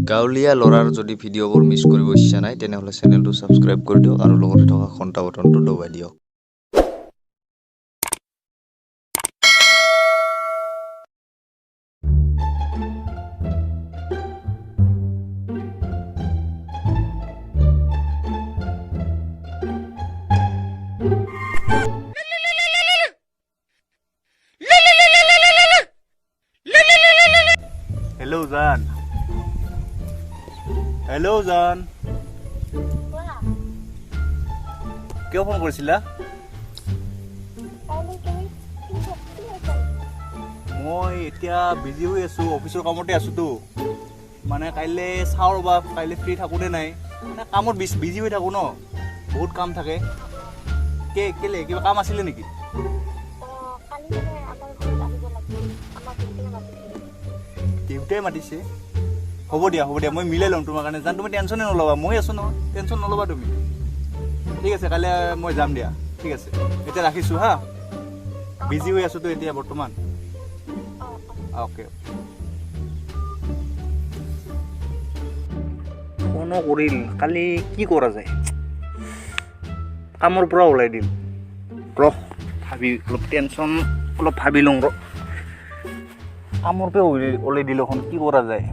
গাঁৱলীয়া ল'ৰাৰ যদি ভিডিঅ'বোৰ মিছ কৰিব ইচ্ছা নাই তেনেহ'লে চেনেলটো ছাবস্ক্ৰাইব কৰি দিয়ক আৰু লগতে থকা ঘণ্টা বটনটো দবাই দিয়ক। Hello, Zan. Hello, Zan. কিয় ফোন কৰিছিলা? মই এতিয়া বিজি হৈ আছো, অফিচৰ কামতে আছোতো। মানে কাইলৈ চাওঁ ৰ'বা, কাইলৈ ফ্ৰী থাকোঁতে নাই। মানে কামত বিজি হৈ থাকোঁ ন, বহুত কাম থাকে। কেলে কিবা কাম আছিলে নেকি? দেউতাই মাতিছে। হ'ব দিয়া মই মিলাই ল'ম তোমাৰ কাৰণে। জান তুমি টেনশ্যনে নল'বা, মই আছোঁ নহয়, টেনশ্যন নল'বা তুমি। ঠিক আছে, কাইলৈ মই যাম দিয়া। ঠিক আছে, এতিয়া ৰাখিছোঁ হা, বিজি হৈ আছোঁতো এতিয়া বৰ্তমান। অ'কে। ফোনো কৰিল, কালি কি কৰা যায়? কামৰ পৰা ওলাই দিল। অলপ টেনশ্যন অলপ ভাবি লওঁ ৰ। কামৰ পৰা ওলাই দিল এখন, কি কৰা যায়?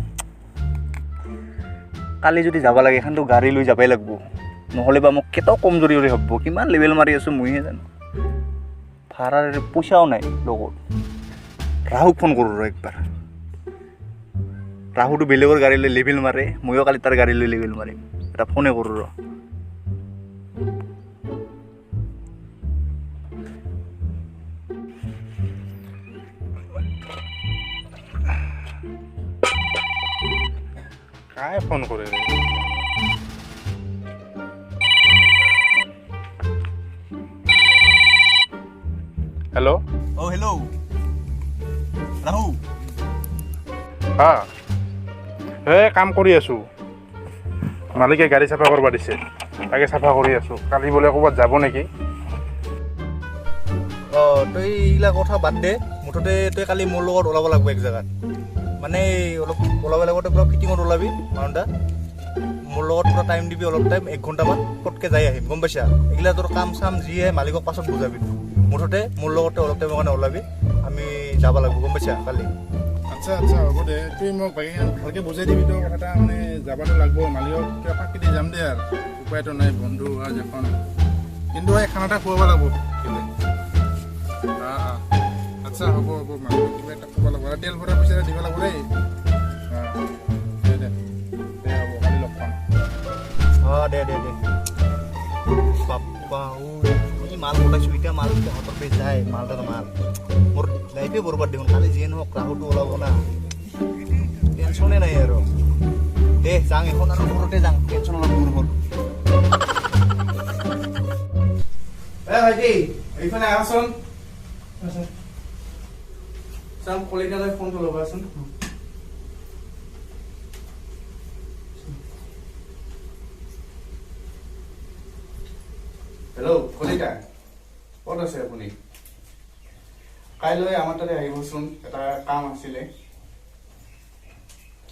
কালি যদি যাব লাগে এখানতো গাড়ী লৈ যাবই লাগিব, নহ'লে বা মোক কেইটাও কমজুৰি হৈ ভাবিব। কিমান লেভেল মাৰি আছোঁ মইহে জানো। ভাড়াৰ পইচাও নাই লগত। ৰাহুক ফোন কৰোঁ ৰ একবাৰ। ৰাহুটো বেলেগৰ গাড়ী লৈ লেভেল মাৰে, ময়ো কালি তাৰ গাড়ী লৈ লেভেল মাৰিম। এটা ফোনে কৰোঁ ৰ। काय फोन करे रे? Hello hello Rahu. হা কাম কৰি আছোঁ, মালিকে গাড়ী চাফা কৰিব দিছে, তাকে চাফা কৰি আছোঁ। কালি বোলে ক'ৰবাত যাব নেকি? তই এইগিলা কথা বাদ দে, মুঠতে তই কালি মোৰ লগত ওলাব লাগিব এক জেগাত। মানে অলপ ওলাব লাগিব, তই পুৰা ফিটিঙত ওলাবি মাউণ্টা। মোৰ লগত পুৰা টাইম দিবি, অলপ টাইম 1 ঘণ্টামান, পটকৈ যাই আহিম, গম পাইছা? এইগিলা তোৰ কাম চাম যিয়ে মালিকক পাছত বুজাবি। মুঠতে মোৰ লগতে অলপ টাইমৰ কাৰণে ওলাবি, আমি যাব লাগিব, গম পাইছা কালি? আচ্ছা হ'ব দে, তুই মোক ভালকৈ বুজাই দিবি তো কথা এটা। মানে যাবতো লাগিব, মালিকক কিবা ফাঁকি দি যাম দে আৰু, উপায়তো নাই, বন্ধু আজ এখন। কিন্তু এই খানা এটা খুৱাব লাগিব। আচ্ছা হ'ব মালিকক কিবা এটা খুৱাব লাগিব, তেল ভৰা পইচা দিব লাগিব দেই। দে হ'ব, কালি লগ পাম। দে বাপ্পা মাল ওলাইছোঁ এতিয়া, মাল হাতৰ পে যায়, মালটা মাল মোৰ লাইফে বৰবাদ দেখোন। কালি যিয়ে নহওক ৰাহুটো ওলাব না, টেনশ্যনে নাই আৰু। দে যাং এখন আৰু ঘৰতে যাং, টেনশ্যন অলপ দূৰ হ'ল। ভাইটি এইফালে আহচোন, চাম কলিতালৈ ফোনটো লগাচোন। হেল্ল' কলিতা, ক'ত আছে আপুনি? কাইলৈ আমাৰ তাতে আহিবচোন, এটা কাম আছিলে।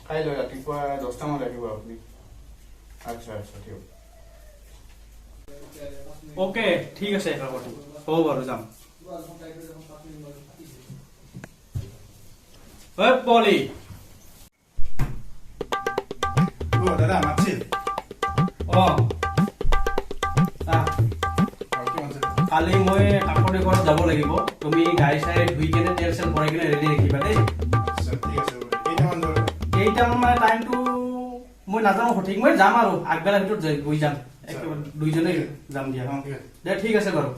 কাইলৈ ৰাতিপুৱা 10টামানত আহিব আপুনি। আচ্ছা ঠিক। অ'কে, ঠিক আছে হ'ব বাৰু, যাম। পলি দাদা মাতছিল? কালি মই কাষৰ ঘৰত যাব লাগিব, তুমি গাড়ী চাড়ী ধুই কেনে তেল চেল ভৰাই কিনে ৰেডি ৰাখিবা দেই। কেইটামান মানে টাইমটো মই নাজানো সঠিক, মই যাম আৰু আগবেলাৰ ভিতৰত গৈ যাম, একেবাৰে দুইজনে যাম দিয়া। দে ঠিক আছে বাৰু।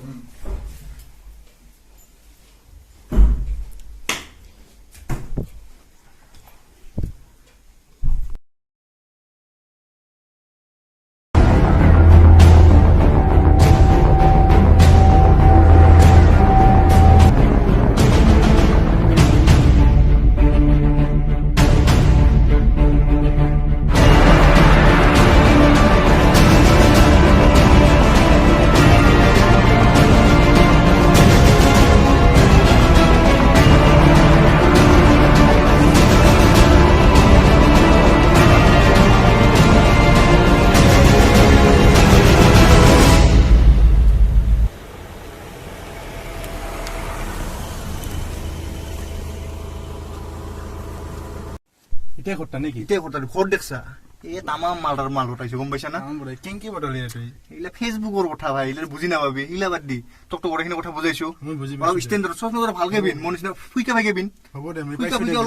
ঘৰটা নেকি ইতে ঘৰটা ঘৰ দেখছা এই তামাম মাল উঠাইছে গম পাইছা না কেংকি বদলি তুই এইলা ফেসবুকৰ কথা ভাই এইলা বুজি নাপাবি এইলা বাদ দি তোক তো গোটেইখিনি কথা বুজাইছো মই বুজি অলপ ষ্টেণ্ডাৰ্ড চশমা ভালকে পিন মোৰ নিচিনা ফুইকা ভাইকে পিন হ'ব দে মই ফুইকা পাইছো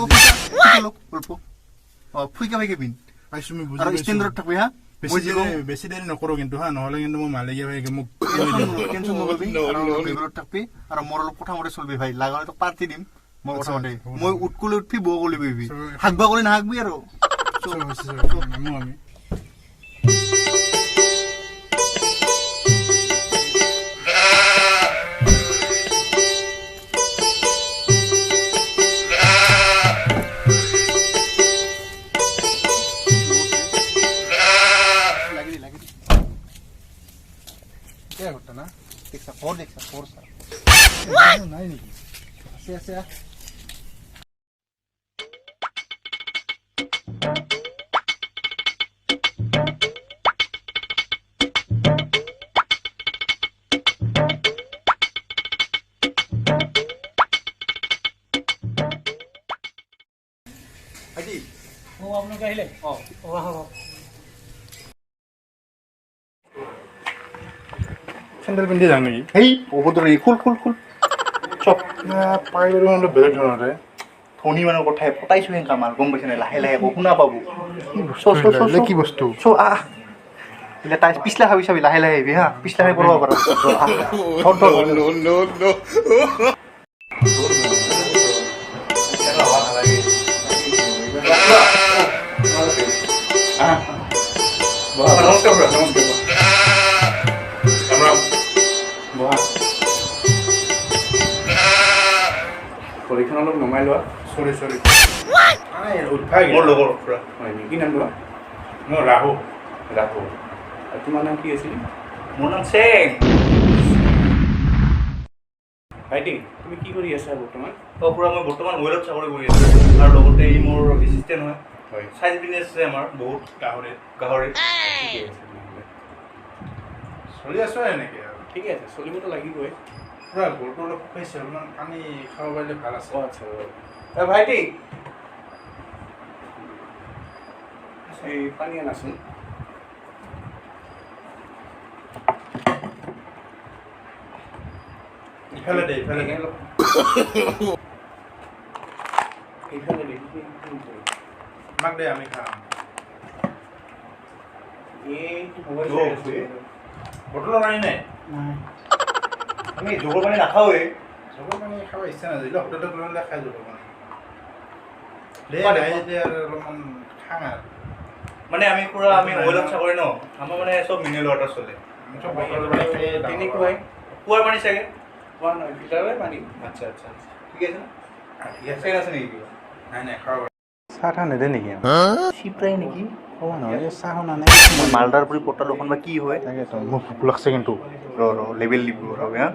অলপ অল্প ফুইকা ভাইকে পিন পাইছো মই বুজি আৰু ষ্টেণ্ডাৰ্ড থাকবি হা বেছি দেৰি নকৰো কিন্তু হা নহ'লে কিন্তু মই মালিকে ভাইকে মোক টেনচন নলবি লেভেলত থাকবি আৰু মোৰ অলপ কথা মতে চলবি ভাই লাগা হলে তোক পাৰ্টি দিম মই কথা মতে মই উঠকলে উঠবি বৌ কলি বহিবি হাকবা কৰি নাহাকবি আৰু নামো আমি নাই নেকি আছে আজি আপোনালোকে আহিলে চেণ্ডেল পিন্ধি যাওঁ নেকি হেই বহুত খুল চব পাৰিলে অলপ বেলেগ ধৰণৰে ধনী মানুহৰ কথাই পতাইছো হেন কামাল গম পাইছে নাই লাহে লাহে শুনা পাবো কি বস্তু এতিয়া তাই পিছলা খাবি চাবি লাহে লাহে আহিবি হা পিছলা খাই পঢ়ব পাৰ পৰীক্ষা অলপ নমাই লোৱা চৰি মোৰ লগৰ পুৰা হয় নেকি কি নাম লোৱা মই ৰাহু আৰু তোমাৰ নাম কি আছিল মোৰ নাম চেং ভাইটি তুমি কি কৰি আছা বৰ্তমান পুৰা মই বৰ্তমান ৱেলত চাকৰি কৰি আছো আৰু লগতে ই মোৰ এছিষ্টেণ্ট হয় চাইড বিজনেছ আছে আমাৰ বহুত গাহৰি ঠিকে আছে চলি আছো এনেকৈ আৰু ঠিকে আছে চলিবতো লাগিবই পুৰা গৰুটো অলপ শুকাইছে অলপমান পানী খাব পাৰিলে ভাল আছে আচ্ছা ভাইটি এই পানী আনাচোন ইফালে দে মাক দে আমি খাম বটলৰ পানী নাই আমি জোগৰ পানী নাখাওঁৱে জগৰ পানী খাব ইচ্ছা নাযায় হোটেলত লৈ খাই জগৰ পানী অলপমান খাং আৰু মানে আমি পুৰা আমি ৱেলত চাকৰি ন আমাৰ মানে চব মিনেৰেল ৱাটাৰ চলে তেনেকুৱাই কুঁৱাৰ পানী চাগে খোৱা নহয় ফিল্টাৰৰে পানী আচ্ছা ঠিক আছে না ঠিক আছে নেকি কিবা নাই খাব চাহ ঠাহ নেদে নেকি চিপ্ৰাই নেকি হ'ব নহয় চাহ শুনা নাই মালদাৰ পুৰি পট্টা দোকান বা কি হয় তাকেতো মোক ভোক লাগছে কিন্তু লেবেল দিব হা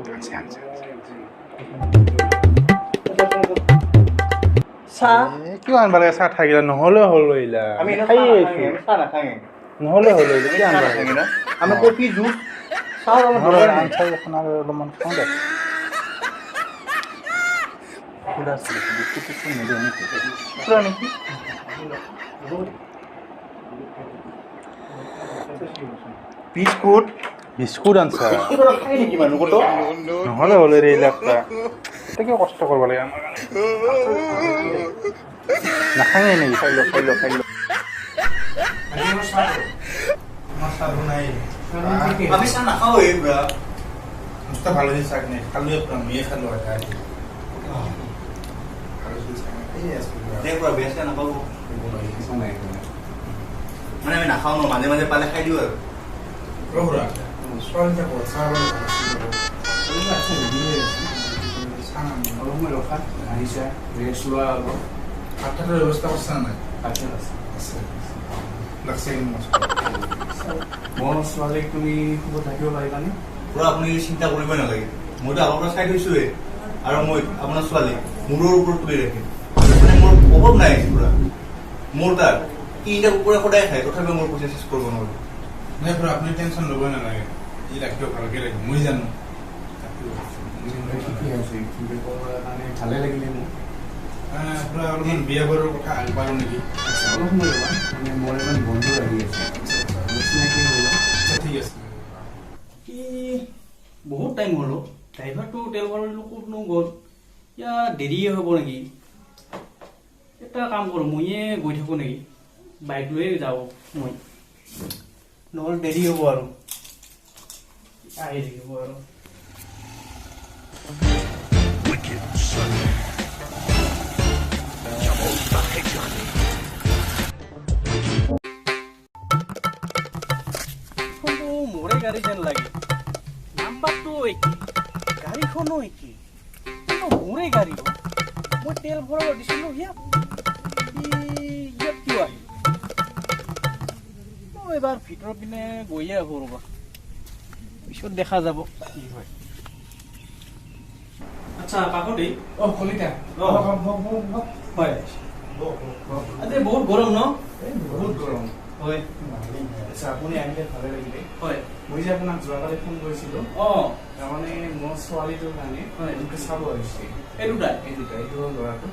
চাহ কিয় আনবা লাগে চাহ থাকিলে নহ'লে হ'ল এইলা আমি খাই চাহ নাখাঙে নহ'লে হ'ল এইলা কি আনবা লাগে না আমি কফি জুচ চাহ আনচাৰ এখন আৰু অলপমান খাওঁ দে বিস্কুট বিস্কুট আনছা খাই নেকি মানুহ কত নহ'লে হ'ল এইবিলাক তাকে কষ্ট কৰিব লাগে আমাৰ কাৰণে নাখাঙে নেকি খাই ল আমি চাহ নাখাওঁ পুৰা ভাল হৈছে চাগ নাই খালোৱে পুৰা ময়ে খালো পুৰা বেয়া চেয়া নাপাব মানে আমি নাখাওঁ ন মাজে মাজে পালে খাই দিওঁ আৰু অলপমান ৰখা আহিছা ৰেষ্ট লোৱা অলপ ভাত খাতৰ ব্যৱস্থা কৰিছা নাই আছে লাগছে মোৰ ছোৱালীক তুমি শুব থাকিব পাৰিবানে পুৰা আপুনি চিন্তা কৰিবই নালাগে মইতো আগৰ পৰা চাই থৈছোৱে আৰু মই আপোনাৰ ছোৱালী মূৰৰ ওপৰত তুলি ৰাখিম মানে মোৰ অভাৱ নাই পুৰা মোৰ তাত তিনিটা কুকুৰা সদায় খায় তথাপিও মোৰ পইচা চেষ্টা কৰিব নোৱাৰো নাই পুৰা আপুনি টেনশ্যন ল'বই নালাগে ই ৰাখিব ভালকৈ ৰাখিব মই জানো ভালে লাগিলে মোক পুৰা অলপমান বিয়া বাৰুৰ কথা আগবাঢ়ো নেকি? অলপ সময় ৰ'বা, মানে মোৰ এজন বন্ধু আহি আছে, চিনাকি হৈ লওক। ঠিক আছে। কি বহুত টাইম হ'ল ড্ৰাইভাৰটো তেল ভৰালোঁ ক'তনো গ'ল, এতিয়া দেৰিয়ে হ'ব নেকি? এটা কাম কৰোঁ, ময়ে গৈ থাকোঁ নেকি, বাইক লৈয়ে যাওঁ মই, নহ'লে দেৰি হ'ব আৰু আহি থাকিব আৰু। মোৰে গাড়ী যেন লাগে, নাম্বাৰটো একে, গাড়ীখনো একে, মোৰে গাড়ী। মই তেল ভৰাব দিছিলোঁ ইয়াত কিয় আহিল? মই এবাৰ ভিতৰৰ পিনে গৈয়ে আহোঁ ৰ'বা, পিছত দেখা যাব কি হয়। আচ্ছা কাকতি, কলিতা হয় আজি বহুত গৰম ন? বহুত গৰম। হয় আচ্ছা আপুনি আহিলে ভালে লাগিলে। হয় মই যে আপোনাক যোৱাকালি ফোন কৰিছিলোঁ, তাৰমানে মোৰ ছোৱালীটোৰ কাৰণে এনেকৈ চাব আহিছে। এই দুটাই এইটো হ'ল ল'ৰাটো।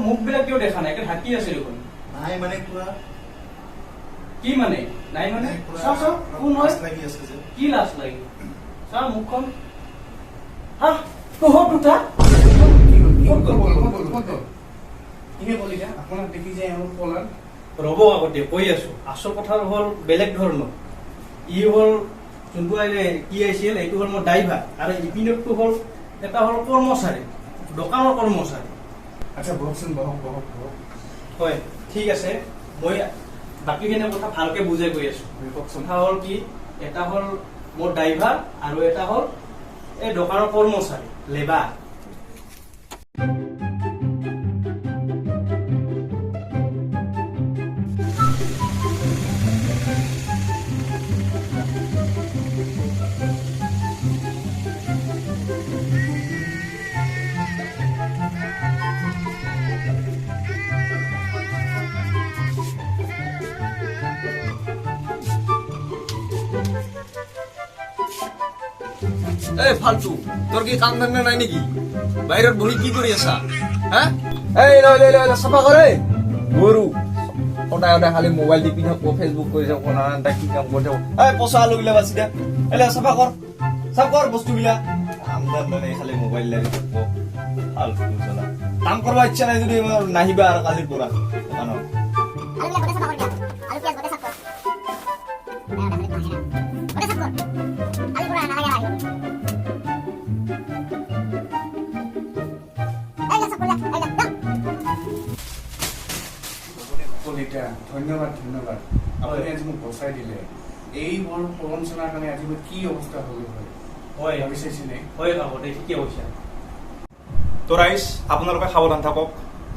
মুখবিলাক কিয় দেখা নাই? ঢাকি আছে দেখোন। নাই মানে পুৰা কি মানে নাই মানে? পুৰা চাওঁ চাওঁ কোন হয়? লাজ লাগি আছে যে। কি লাজ লাগে? চাওঁ মুখখন। হা তহঁত দুটা ইনে কলিতা আপোনাক দেখি যে এওঁ পলাল। ৰ'ব আগতে কৈ আছো, আচল কথা হ'ল বেলেগ ধৰণৰ। ই হ'ল যোনটো কি আহিছিল এইটো হ'ল মোৰ ড্ৰাইভাৰ, আৰু ইপিনতটো হ'ল এটা হ'ল কৰ্মচাৰী, দোকানৰ কৰ্মচাৰী। আচ্ছা বহকচোন, বহক। হয় ঠিক আছে, মই বাকীখিনি কথা ভালকে বুজাই গৈ আছো। কওকচোন। কথা হ'ল কি, এটা হ'ল মোৰ ড্ৰাইভাৰ আৰু এটা হ'ল এই দোকানৰ কৰ্মচাৰী লেবাৰ। এই ফালতু, তোৰ কি কাম ধান্দা নাই নেকি? বাইৰেৰ বহি কি কৰি আছা? হ্যাঁ এই লৈ চাফা কৰে গৰু সদায় সদায় খালি মোবাইল টিপি থাকো, ফেসবুক কৰি থাকো, নানান কি কাম কৰি থাকো। এই পচা আলুগিলা বাছি দে, এলে চাফা কৰ বস্তুবিলাক। কাম ধান্দা নাই, খালি মোবাইল লাগি থাকবো। ফালতু চলা, কাম করবা ইচ্ছা নাই যদি নাহিবা আর কালির পৰা দোকানত। কলিতা ধন্যবাদ। আপুনি আজি মোক বচাই দিলে। এই বৰ প্ৰবঞ্চনাৰ কাৰণে আজি মই কি অৱস্থা হ'ল হয় ভাবি চাইছেনে? হয় আগতে ঠিকে কৈছা। তো ৰাইজ আপোনালোকে সাৱধান থাকক,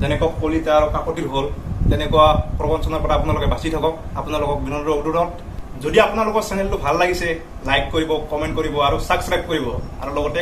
যেনেকুৱা কলিতা আৰু কাকতিৰ হ'ল তেনেকুৱা প্ৰবঞ্চনাৰ পৰা আপোনালোকে বাচি থাকক। আপোনালোকক বিনম্ৰ অনুৰোধ, যদি আপোনালোকৰ চেনেলটো ভাল লাগিছে লাইক কৰিব, কমেণ্ট কৰিব আৰু ছাবস্ক্ৰাইব কৰিব, আৰু লগতে